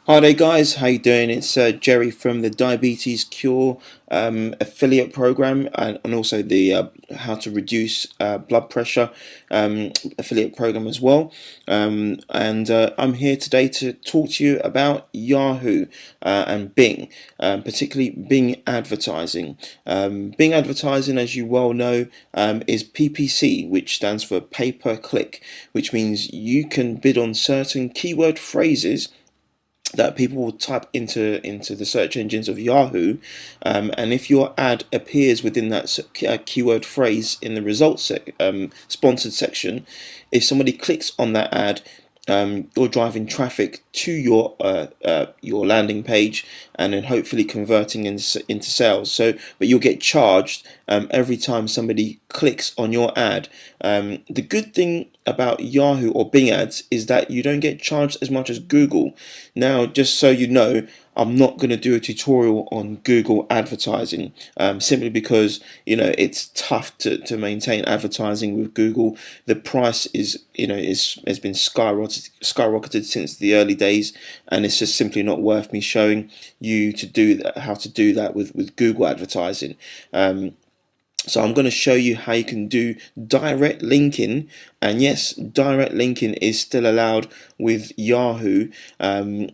Hi there guys, how you doing? It's Jerry from the Diabetes Cure affiliate program and also the how to reduce blood pressure affiliate program as well. And I'm here today to talk to you about Yahoo and Bing, particularly Bing advertising. Bing advertising, as you well know, is PPC, which stands for pay per click, which means you can bid on certain keyword phrases that people will type into the search engines of Yahoo, and if your ad appears within that keyword phrase in the results sponsored section, if somebody clicks on that ad, you're driving traffic to your landing page, and then hopefully converting into sales. So, but you'll get charged every time somebody clicks on your ad. The good thing about Yahoo or Bing ads is that you don't get charged as much as Google. Now, just so you know, I'm not going to do a tutorial on Google advertising, simply because it's tough to maintain advertising with Google. The price has been skyrocketed since the early days, and it's just simply not worth me showing you to do that, how to do that with Google advertising. So I'm going to show you how you can do direct linking, and yes, direct linking is still allowed with Yahoo,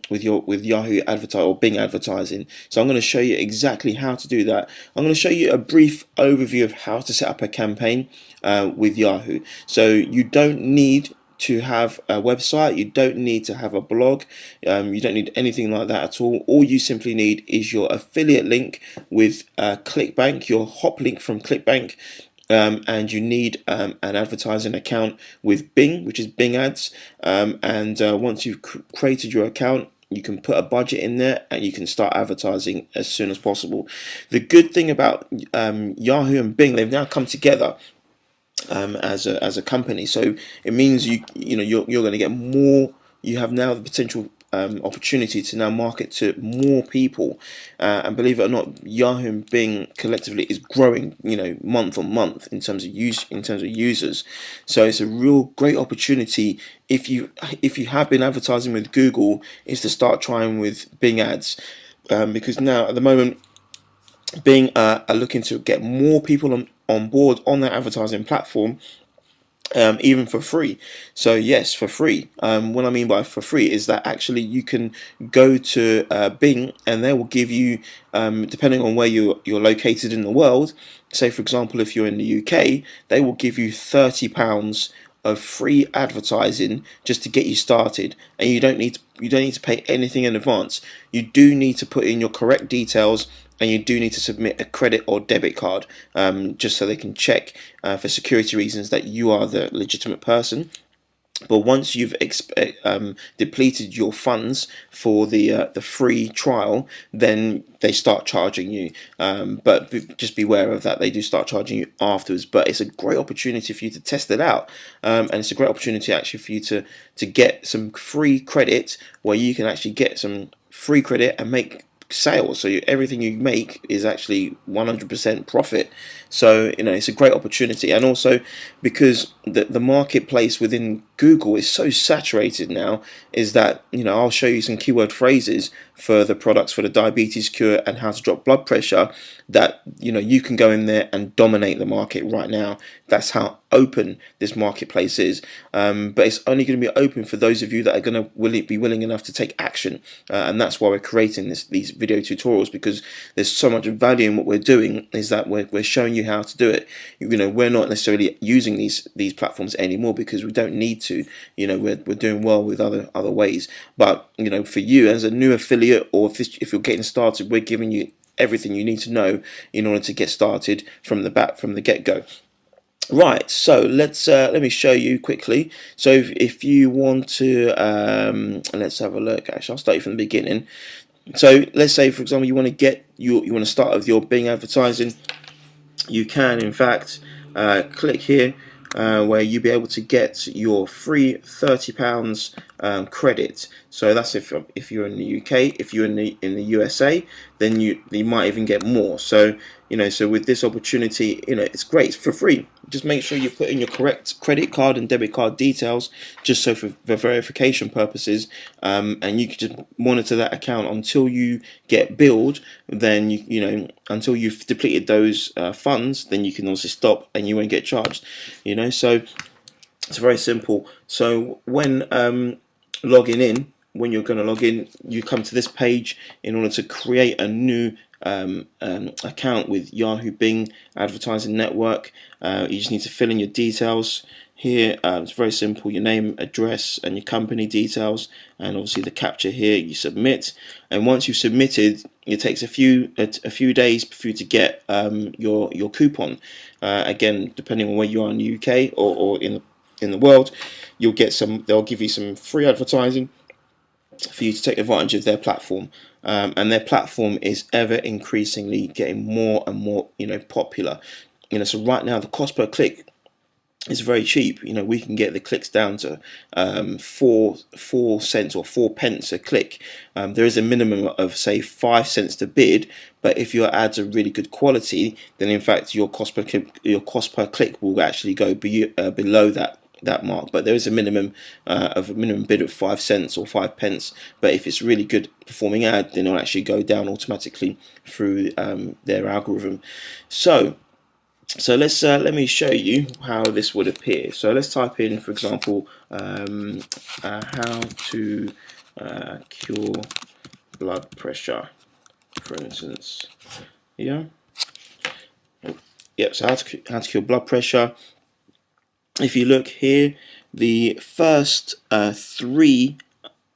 with Yahoo advertising or Bing advertising. So I'm going to show you exactly how to do that. I'm going to show you a brief overview of how to set up a campaign with Yahoo. So you don't need to have a website, you don't need to have a blog, you don't need anything like that at all. All you simply need is your affiliate link with Clickbank, your hop link from Clickbank, and you need an advertising account with Bing, which is Bing Ads, and once you've created your account, you can put a budget in there and you can start advertising as soon as possible. The good thing about Yahoo and Bing, they've now come together as a company, so it means you're going to get more. You have now the potential opportunity to now market to more people, and believe it or not, Yahoo and Bing collectively is growing, month on month in terms of users. So it's a real great opportunity if you have been advertising with Google, is to start trying with Bing ads, because now at the moment Bing are looking to get more people on board on their advertising platform, even for free. So yes, for free. What I mean by for free is that actually you can go to Bing, and they will give you, depending on where you're located in the world. Say for example, if you're in the UK, they will give you £30 of free advertising just to get you started, and you don't need to pay anything in advance. You do need to put in your correct details, and you do need to submit a credit or debit card, just so they can check for security reasons that you are the legitimate person. But once you've depleted your funds for the free trial, then they start charging you. But just beware of that; they do start charging you afterwards. But it's a great opportunity for you to test it out, and it's a great opportunity actually for you to get some free credit, where you can actually get some free credit and make sales. So everything you make is actually 100% profit. So it's a great opportunity. And also because the marketplace within Google is so saturated now, is that I'll show you some keyword phrases for the products for the diabetes cure and how to drop blood pressure, that you can go in there and dominate the market right now. That's how open this marketplace is, but it's only going to be open for those of you that are going to be willing enough to take action, and that's why we're creating these video tutorials, because there's so much value in what we're doing, is that we're showing you how to do it. We're not necessarily using these platforms anymore because we don't need to. We're doing well with other ways, but for you as a new affiliate, or if you're getting started, we're giving you everything you need to know in order to get started from the get-go. Right, so let me show you quickly. So if you want to, let's have a look. Actually, I'll start you from the beginning. So let's say, for example, you want to start with your Bing advertising. You can, in fact, click here, where you'll be able to get your free £30 credit. So that's if you're in the UK. If you're in the USA, then you might even get more. So so with this opportunity, it's great. It's for free. Just make sure you put in your correct credit card and debit card details, just so for verification purposes, and you can just monitor that account until you get billed. Then until you've depleted those funds, then you can also stop and you won't get charged. So it's very simple. So when logging in, when you're going to log in, you come to this page in order to create a new account with Yahoo Bing Advertising Network. You just need to fill in your details here. It's very simple: your name, address, and your company details, and obviously the captcha here. You submit, and once you've submitted, it takes a few days for you to get your coupon. Again, depending on where you are in the UK or in the world, you'll get some. They'll give you some free advertising for you to take advantage of their platform, and their platform is ever increasingly getting more and more popular. So right now the cost per click is very cheap. We can get the clicks down to 4 cents or 4 pence a click. There is a minimum of say 5 cents to bid, but if your ads are really good quality, then in fact your cost per click will actually go below that mark. But there is a minimum bid of 5 cents or 5 pence. But if it's really good performing ad, then it'll actually go down automatically through their algorithm. So let me show you how this would appear. So let's type in, for example, how to cure blood pressure, for instance. Yep. So how to cure blood pressure. If you look here, the first three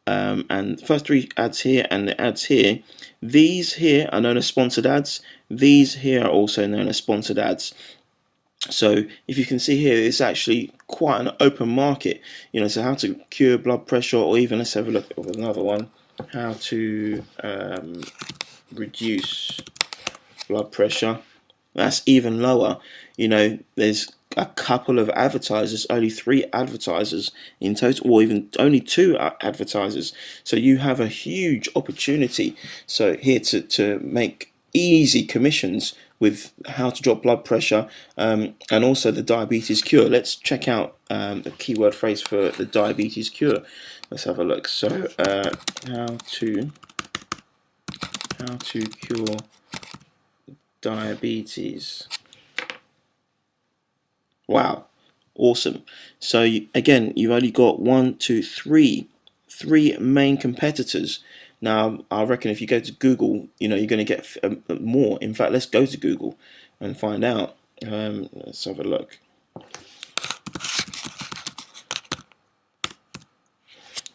ads here and the ads here, these here are known as sponsored ads. These here are also known as sponsored ads. So if you can see here, it's actually quite an open market. So how to cure blood pressure, or even let's have a look at another one, how to reduce blood pressure. That's even lower. There's a couple of advertisers, only 3 advertisers in total, or even only 2 advertisers. So you have a huge opportunity. So here to make easy commissions with how to drop blood pressure, and also the diabetes cure. Let's check out the keyword phrase for the diabetes cure. Let's have a look. So how to cure diabetes. Wow, awesome. So again, you've only got 3 main competitors. Now I reckon if you go to Google, you're going to get more. In fact, let's go to Google and find out. Let's have a look.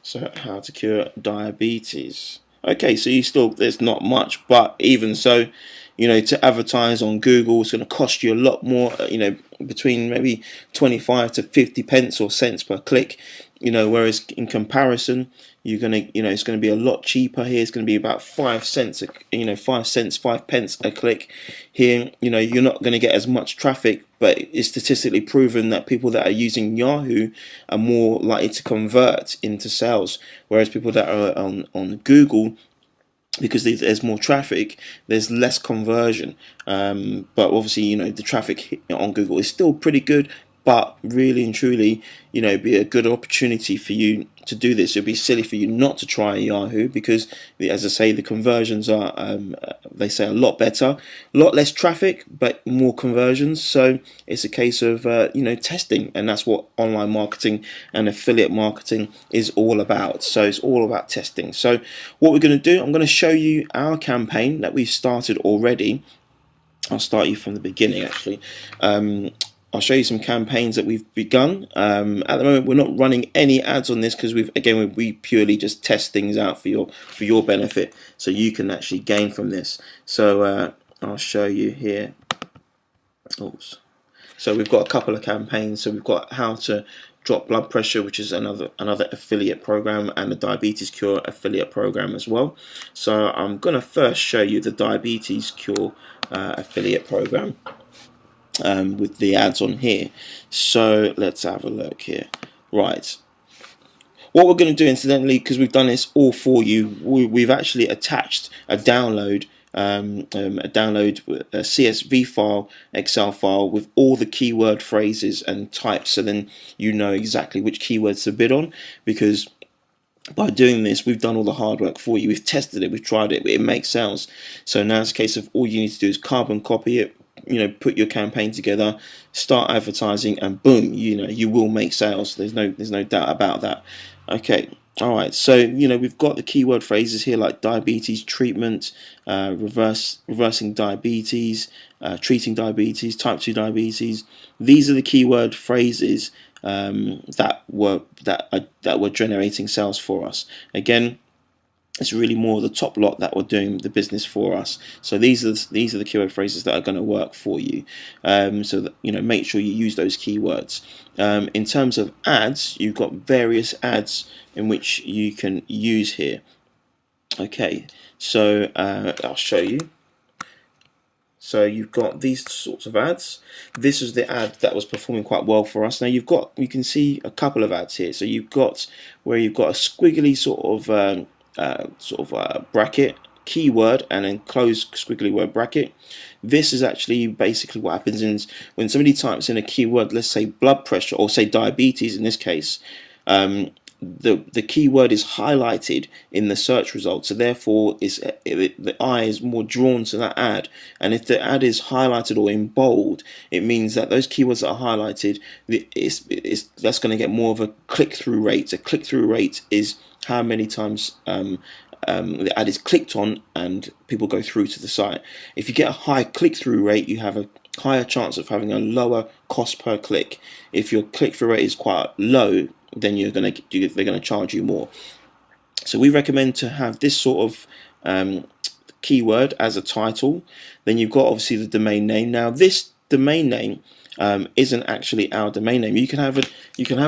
So how to cure diabetes. Okay, so there's not much, but even so, to advertise on Google is going to cost you a lot more, between maybe 25 to 50 pence or cents per click, whereas in comparison, you're going to, it's going to be a lot cheaper here. It's going to be about 5 cents, 5 pence a click. Here, you're not going to get as much traffic, but it's statistically proven that people that are using Yahoo are more likely to convert into sales, whereas people that are on Google, because there's more traffic, there's less conversion. But obviously, the traffic on Google is still pretty good, but really and truly, be a good opportunity for you to do this. It'd be silly for you not to try Yahoo, because, as I say, the conversions are, they say, a lot better, a lot less traffic, but more conversions. So it's a case of testing, and that's what online marketing and affiliate marketing is all about. So it's all about testing. So what we're going to do, I'm going to show you our campaign that we've started already. I'll start you from the beginning, actually. I'll show you some campaigns that we've begun. At the moment, we're not running any ads on this because we purely just test things out for your benefit, so you can actually gain from this. So I'll show you here. Oops. So we've got a couple of campaigns. So we've got how to drop blood pressure, which is another affiliate program, and the diabetes cure affiliate program as well. So I'm gonna first show you the diabetes cure affiliate program. With the ads on here. So let's have a look here. Right. What we're going to do, incidentally, because we've done this all for you, we've actually attached a download, a CSV file, Excel file with all the keyword phrases and types, so then you know exactly which keywords to bid on, because by doing this, we've done all the hard work for you. We've tested it, we've tried it, it makes sales. So now it's a case of all you need to do is carbon copy it, put your campaign together, start advertising, and boom, you will make sales. There's no doubt about that. Okay. All right, so we've got the keyword phrases here like diabetes treatment, reversing diabetes, treating diabetes, type 2 diabetes. These are the keyword phrases that were generating sales for us. Again, it's really more the top lot that were doing the business for us. So these are the keyword phrases that are going to work for you. So that, make sure you use those keywords. In terms of ads, you've got various ads in which you can use here. Okay, so I'll show you. So you've got these sorts of ads. This is the ad that was performing quite well for us. Now you can see a couple of ads here. So you've got where you've got a squiggly sort of bracket, keyword, and then close squiggly word bracket. This is actually basically what happens is when somebody types in a keyword, let's say blood pressure or say diabetes in this case, the keyword is highlighted in the search results, so therefore the eye is more drawn to that ad. And if the ad is highlighted or in bold, it means that those keywords that are highlighted, that's going to get more of a click-through rate. A click-through rate is how many times the ad is clicked on and people go through to the site. If you get a high click-through rate, you have a higher chance of having a lower cost per click. If your click-through rate is quite low, then they're going to charge you more. So we recommend to have this sort of keyword as a title. Then you've got obviously the domain name. Now this domain name isn't actually our domain name. You can have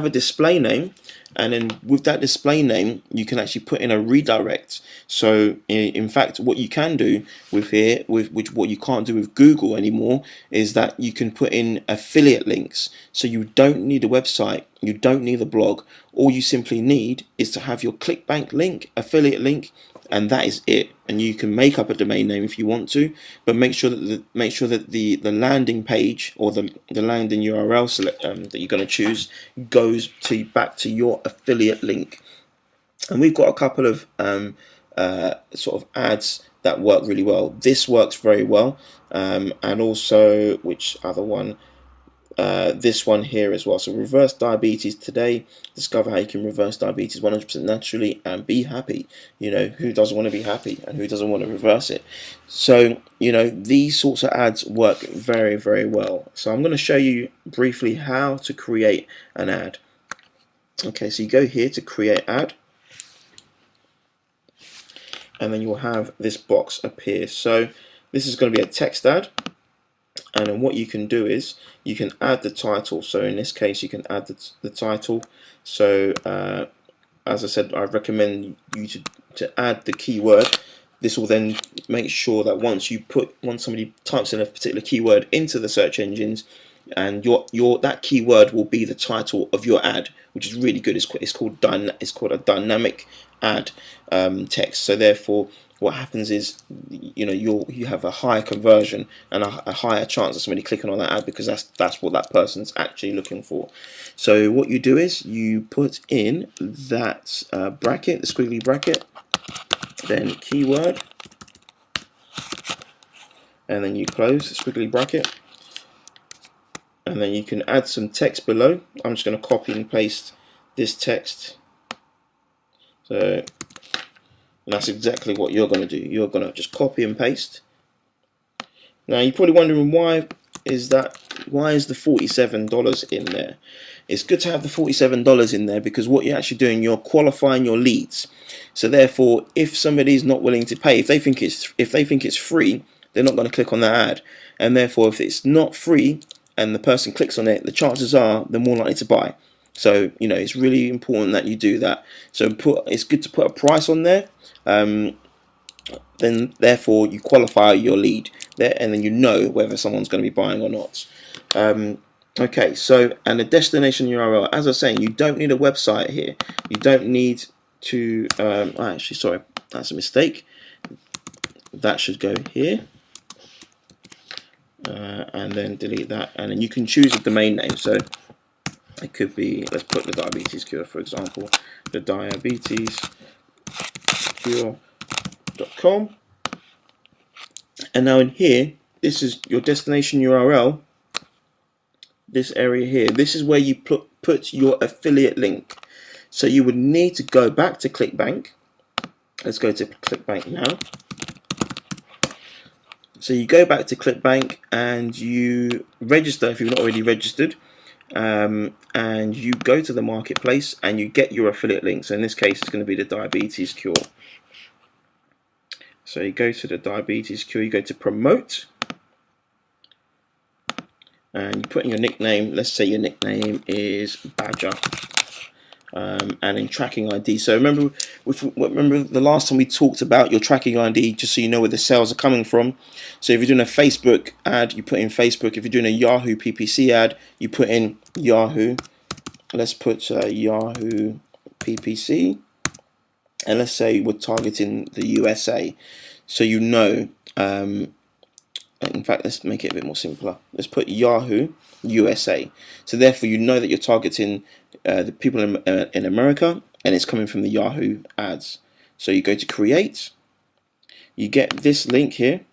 a display name, and then with that display name you can actually put in a redirect. So in fact what you can do with here, what you can't do with Google anymore, is that you can put in affiliate links. So you don't need a website, you don't need a blog. All you simply need is to have your Clickbank link, affiliate link, and that is it. And you can make up a domain name if you want to, but make sure that the landing page or the landing URL that you're going to choose goes back to your affiliate link. And we've got a couple of sort of ads that work really well. This works very well, and also which other one? This one here as well. So reverse diabetes today. Discover how you can reverse diabetes 100% naturally and be happy. Who doesn't want to be happy and who doesn't want to reverse it? So these sorts of ads work very, very well. So I'm going to show you briefly how to create an ad. Okay, so you go here to create ad, and then you'll have this box appear. So this is going to be a text ad. And then what you can do is you can add the title. So in this case you can add the title. So as I said, I recommend you to add the keyword. This will then make sure that once somebody types in a particular keyword into the search engines, and that keyword will be the title of your ad, which is really good. It's called a dynamic ad text. So therefore what happens is you have a higher conversion and a higher chance of somebody clicking on that ad, because that's what that person's actually looking for. So what you do is you put in that bracket, the squiggly bracket, then keyword, and then you close the squiggly bracket, and then you can add some text below. I'm just going to copy and paste this text. So and that's exactly what you're going to do. You're going to just copy and paste. Now you're probably wondering why is the $47 in there? It's good to have the $47 in there because what you're actually doing, you're qualifying your leads. So therefore, if somebody's not willing to pay, if they think it's free, they're not going to click on that ad. And therefore, if it's not free and the person clicks on it, the chances are they're more likely to buy. So it's really important that you do that. So it's good to put a price on there. Then therefore you qualify your lead there, and then you know whether someone's going to be buying or not. Okay, so, and the destination URL, as I was saying, you don't need a website here. You don't need to, actually, sorry, that's a mistake. That should go here. And then delete that, and then you can choose a domain name. So it could be, let's put the diabetes cure, for example, the diabetescure.com. And now in here, this is your destination URL. This area here, this is where you put your affiliate link. So you would need to go back to Clickbank. Let's go to Clickbank now. So you go back to Clickbank and you register if you've not already registered, and you go to the marketplace and you get your affiliate link. So in this case, it's going to be the diabetes cure. So you go to the diabetes cure, you go to promote, and you put in your nickname. Let's say your nickname is Badger. And in tracking ID. So remember the last time we talked about your tracking ID, just so you know where the sales are coming from. So if you're doing a Facebook ad, you put in Facebook. If you're doing a Yahoo PPC ad, you put in Yahoo. Let's put Yahoo PPC, and let's say we're targeting the USA. So you know, in fact, let's make it a bit more simpler. Let's put Yahoo USA. So therefore, you know that you're targeting the people in America, and it's coming from the Yahoo ads. So you go to create, you get this link here,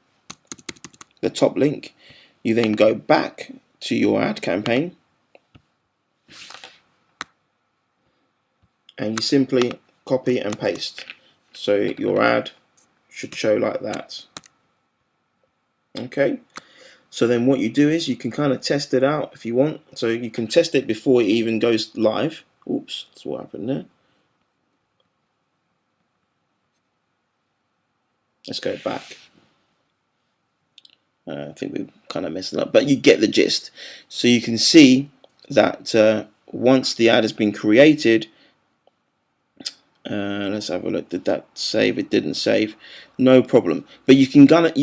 the top link. You then go back to your ad campaign, and you simply copy and paste. So your ad should show like that. Okay. So then what you do is you can kind of test it out if you want. So you can test it before it even goes live. Oops, that's what happened there. Let's go back. I think we kind of messed it up, but you get the gist. So you can see that once the ad has been created, let's have a look. Did that save? It didn't save. No problem. But you can kind of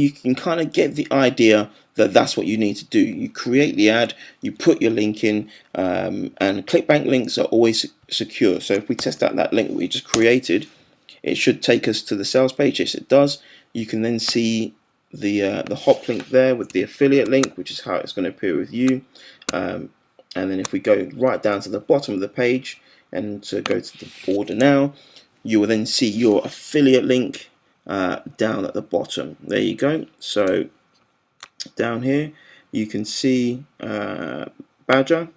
get the idea that that's what you need to do. You create the ad, you put your link in, and Clickbank links are always secure. So if we test out that link that we just created, it should take us to the sales page. Yes, it does. You can then see the hop link there with the affiliate link, which is how it's going to appear with you. And then if we go right down to the bottom of the page and to go to the order now, you will then see your affiliate link down at the bottom. There you go. So down here you can see Badger,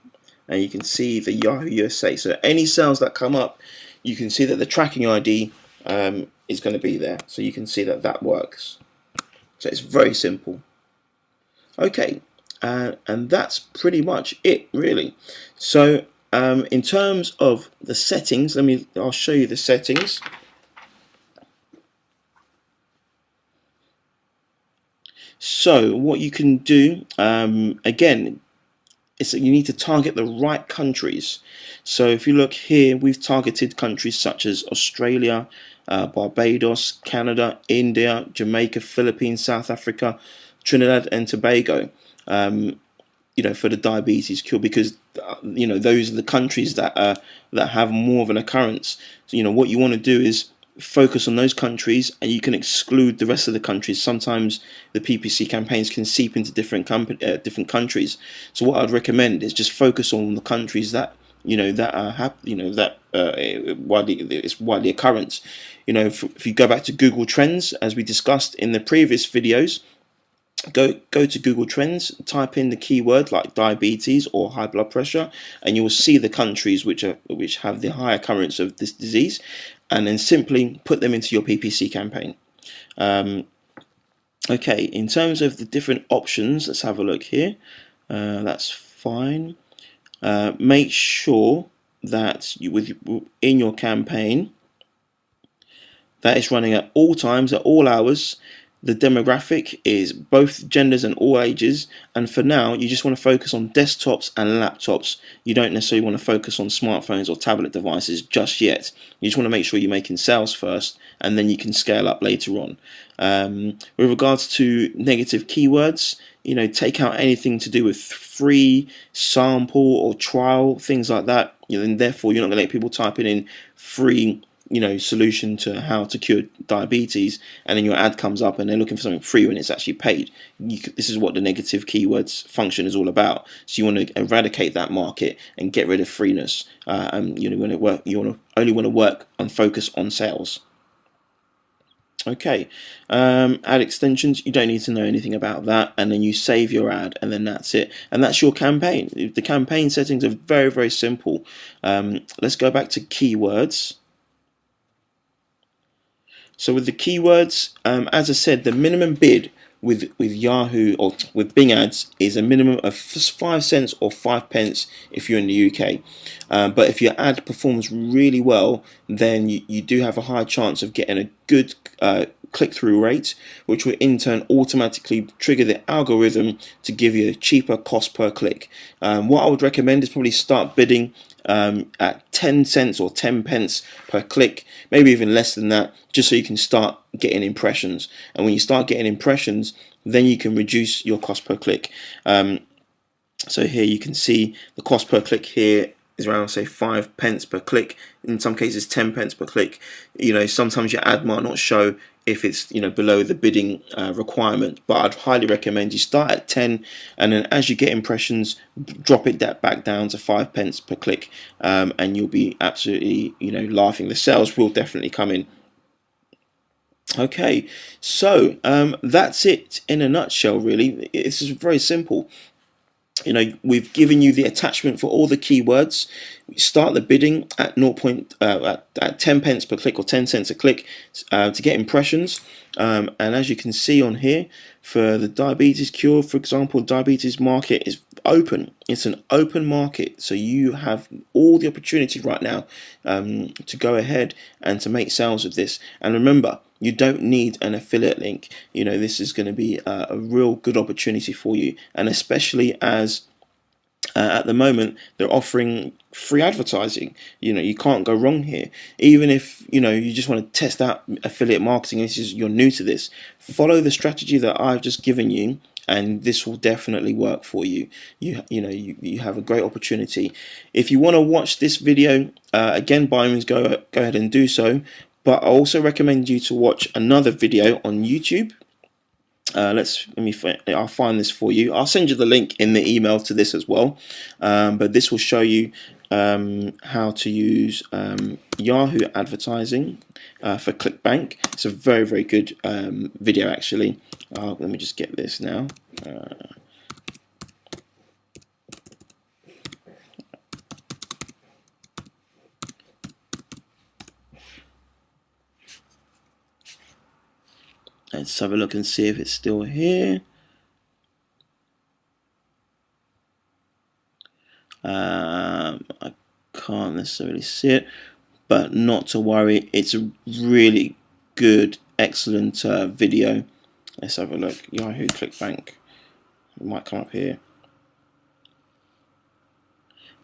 and you can see the Yahoo USA. So any sales that come up, you can see that the tracking ID is going to be there. So you can see that that works. So it's very simple. Okay, and that's pretty much it, really. So in terms of the settings, I'll show you the settings. So what you can do, again, is that you need to target the right countries. So if you look here, we've targeted countries such as Australia, Barbados, Canada, India, Jamaica, Philippines, South Africa, Trinidad and Tobago, for the diabetes cure, because those are the countries that have more of an occurrence. So what you want to do is focus on those countries, and you can exclude the rest of the countries. Sometimes the PPC campaigns can seep into different countries. So what I'd recommend is just focus on the countries that it's widely occurrence. If you go back to Google Trends, as we discussed in the previous videos, go to Google Trends, type in the keyword like diabetes or high blood pressure, and you will see the countries which have the high occurrence of this disease, and then simply put them into your PPC campaign. Okay, in terms of the different options, let's have a look here. That's fine. Make sure that in your campaign that it's running at all times, at all hours. The demographic is both genders and all ages, and for now you just want to focus on desktops and laptops. You don't necessarily want to focus on smartphones or tablet devices just yet. You just want to make sure you're making sales first, and then you can scale up later on. With regards to negative keywords, take out anything to do with free, sample, or trial, things like that. And therefore you're not going to let people typing in free solution to how to cure diabetes, and then your ad comes up and they're looking for something free when it's actually paid. This is what the negative keywords function is all about. So you want to eradicate that market and get rid of freeness. And you only want to work and focus on sales. Okay, ad extensions, you don't need to know anything about that, and then you save your ad, and then that's it, and that's your campaign. The campaign settings are very, very simple. Let's go back to keywords. So with the keywords, as I said, the minimum bid with Yahoo or with Bing ads is a minimum of 5 cents or 5 pence if you're in the UK. But if your ad performs really well, then you do have a high chance of getting a good click-through rate, which will in turn automatically trigger the algorithm to give you a cheaper cost per click. What I would recommend is probably start bidding at 10 cents or 10 pence per click, maybe even less than that, just so you can start getting impressions. And when you start getting impressions, then you can reduce your cost per click. So here you can see the cost per click here is around, say, 5 pence per click. In some cases 10 pence per click. Sometimes your ad might not show if it's below the bidding requirement, but I'd highly recommend you start at 10, and then as you get impressions, drop it back down to 5 pence per click, and you'll be absolutely laughing. The sales will definitely come in. Okay, so that's it in a nutshell. Really, this is very simple. We've given you the attachment for all the keywords. We start the bidding at at 10 pence per click or 10 cents a click to get impressions. And as you can see on here, for the diabetes cure, for example, diabetes market is open. It's an open market, so you have all the opportunity right now to go ahead and to make sales with this. And remember, you don't need an affiliate link. This is going to be a real good opportunity for you, and especially as at the moment they're offering free advertising. You can't go wrong here. Even if you just want to test out affiliate marketing, you're new to this, follow the strategy that I've just given you, and this will definitely work for you. You have a great opportunity. If you want to watch this video again, by all means go ahead and do so. But I also recommend you to watch another video on YouTube. I'll find this for you. I'll send you the link in the email to this as well. But this will show you how to use Yahoo advertising for Clickbank. It's a very, very good video, actually. Let me just get this now. Let's have a look and see if it's still here. I can't necessarily see it, but not to worry. It's a really good, excellent video. Let's have a look. Yahoo Clickbank. It might come up here.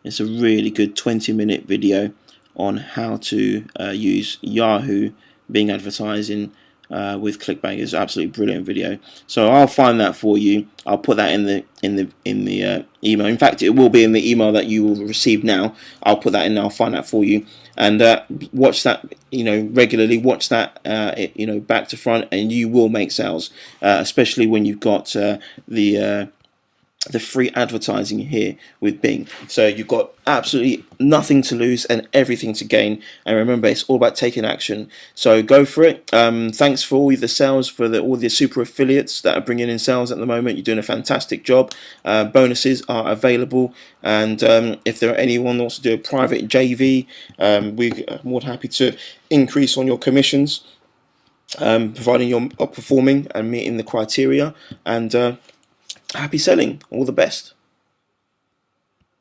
It's a really good 20-minute video on how to use Yahoo Bing advertising with Clickbank. Is absolutely brilliant video. So I'll find that for you. I'll put that in the email. In fact, it will be in the email that you will receive now. I'll put that in. I'll find that for you, and watch that regularly. Watch that back to front, and you will make sales, especially when you've got the free advertising here with Bing. So you've got absolutely nothing to lose and everything to gain. And remember, it's all about taking action. So go for it. Thanks for all the sales, for all the super affiliates that are bringing in sales at the moment. You're doing a fantastic job. Bonuses are available. And if there are anyone who wants to do a private JV, we're more than happy to increase on your commissions, providing you're performing and meeting the criteria. And happy selling. All the best.